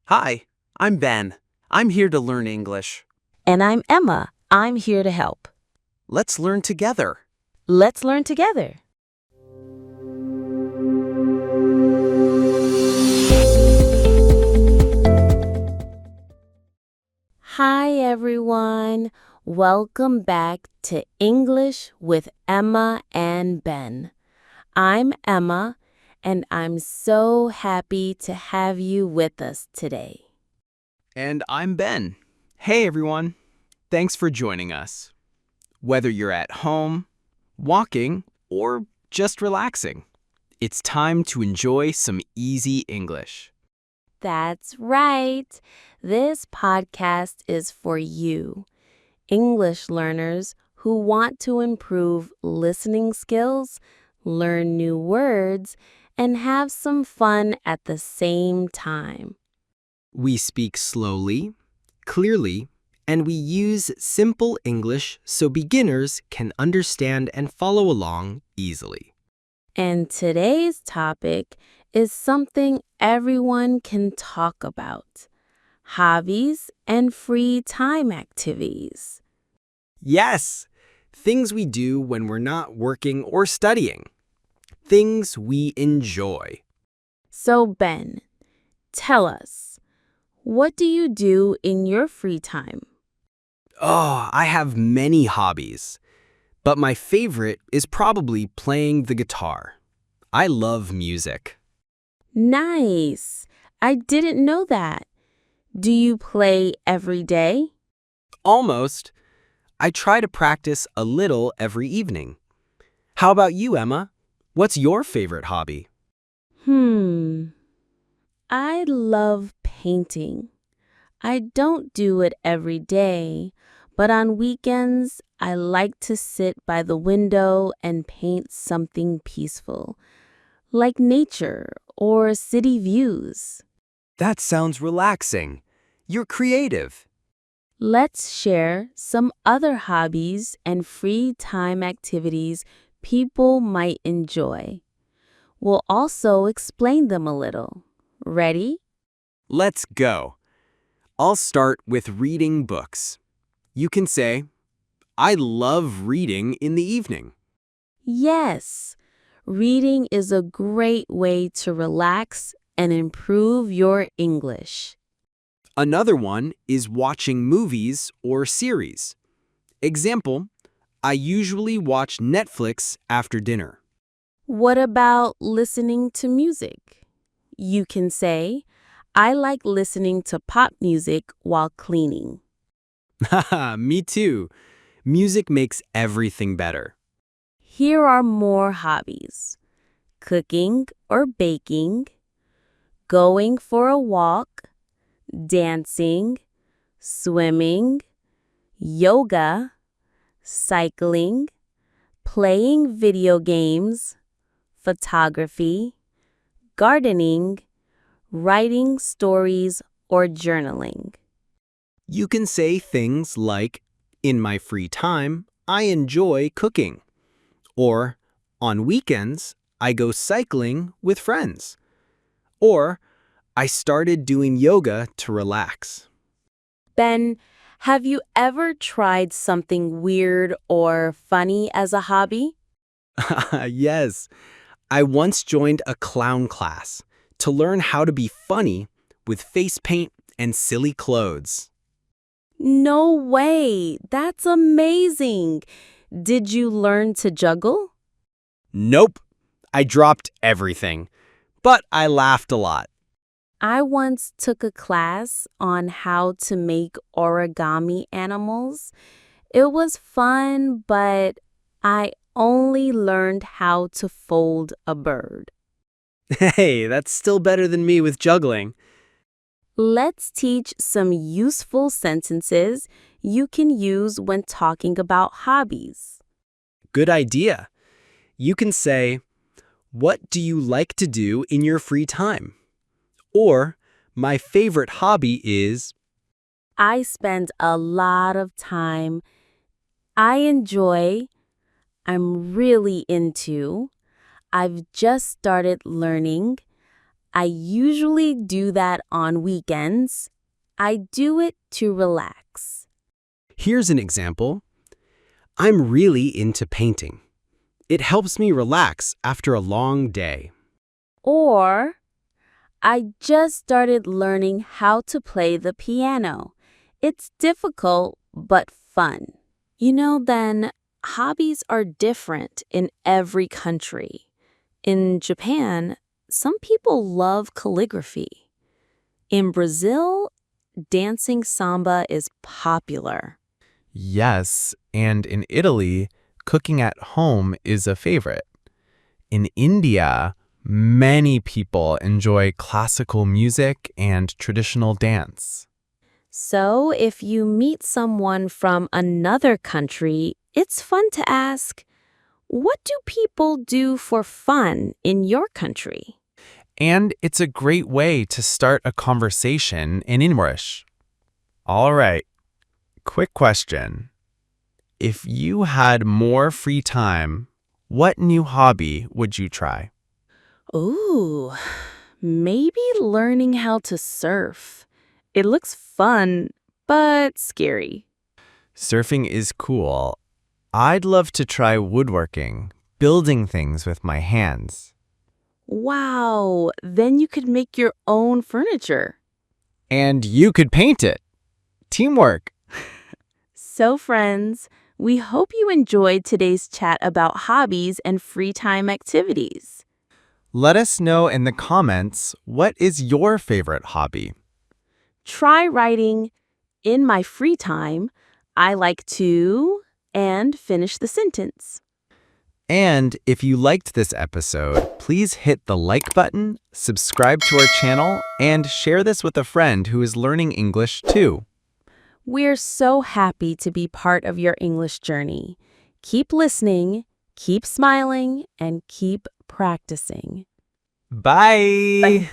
Hi, I'm Ben. I'm here to learn English. And I'm Emma. I'm here to help. Let's learn together. Let's learn together. Hi, everyone. Welcome back to English with Emma and Ben. I'm Emma, and I'm so happy to have you with us today. And I'm Ben. Hey everyone. Thanks for joining us. Whether you're at home, walking, or just relaxing, it's time to enjoy some easy English. That's right. This podcast is for you, English learners who want to improve listening skills, learn new words, and have some fun at the same time. We speak slowly, clearly, and we use simple English so beginners can understand and follow along easily. And today's topic is something everyone can talk about: hobbies and free time activities. Yes, things we do when we're not working or studying. Things we enjoy. So, Ben, tell us, what do you do in your free time? Oh, I have many hobbies, but my favorite is probably playing the guitar. I love music. Nice. I didn't know that. Do you play every day? Almost. I try to practice a little every evening. How about you, Emma? What's your favorite hobby? I love painting. I don't do it every day, but on weekends, I like to sit by the window and paint something peaceful, like nature or city views. That sounds relaxing. You're creative. Let's share some other hobbies and free time activities people might enjoy. We'll also explain them a little. Ready? Let's go. I'll start with reading books. You can say, I love reading in the evening. Yes, reading is a great way to relax and improve your English. Another one is watching movies or series. Example, I usually watch Netflix after dinner. What about listening to music? You can say, I like listening to pop music while cleaning. Haha, me too. Music makes everything better. Here are more hobbies: cooking or baking, going for a walk, dancing, swimming, yoga, cycling, playing video games, photography, gardening, writing stories, or journaling. You can say things like, in my free time, I enjoy cooking. Or, on weekends, I go cycling with friends. Or, I started doing yoga to relax. Ben, have you ever tried something weird or funny as a hobby? Yes, I once joined a clown class to learn how to be funny with face paint and silly clothes. No way! That's amazing! Did you learn to juggle? Nope, I dropped everything, but I laughed a lot. I once took a class on how to make origami animals. It was fun, but I only learned how to fold a bird. Hey, that's still better than me with juggling. Let's teach some useful sentences you can use when talking about hobbies. Good idea. You can say, what do you like to do in your free time? Or, my favorite hobby is... I spend a lot of time. I enjoy. I'm really into. I've just started learning. I usually do that on weekends. I do it to relax. Here's an example. I'm really into painting. It helps me relax after a long day. Or, I just started learning how to play the piano. It's difficult, but fun. Then hobbies are different in every country. In Japan, some people love calligraphy. In Brazil, dancing samba is popular. Yes, and in Italy, cooking at home is a favorite. In India, many people enjoy classical music and traditional dance. So, if you meet someone from another country, it's fun to ask, what do people do for fun in your country? And it's a great way to start a conversation in English. All right, quick question. If you had more free time, what new hobby would you try? Ooh, maybe learning how to surf. It looks fun, but scary. Surfing is cool. I'd love to try woodworking, building things with my hands. Wow, then you could make your own furniture. And you could paint it. Teamwork. So, friends, we hope you enjoyed today's chat about hobbies and free time activities. Let us know in the comments, what is your favorite hobby? Try writing, in my free time, I like to, and finish the sentence. And if you liked this episode, please hit the like button, subscribe to our channel, and share this with a friend who is learning English too. We're so happy to be part of your English journey. Keep listening, keep smiling, and keep practicing. Bye! Bye.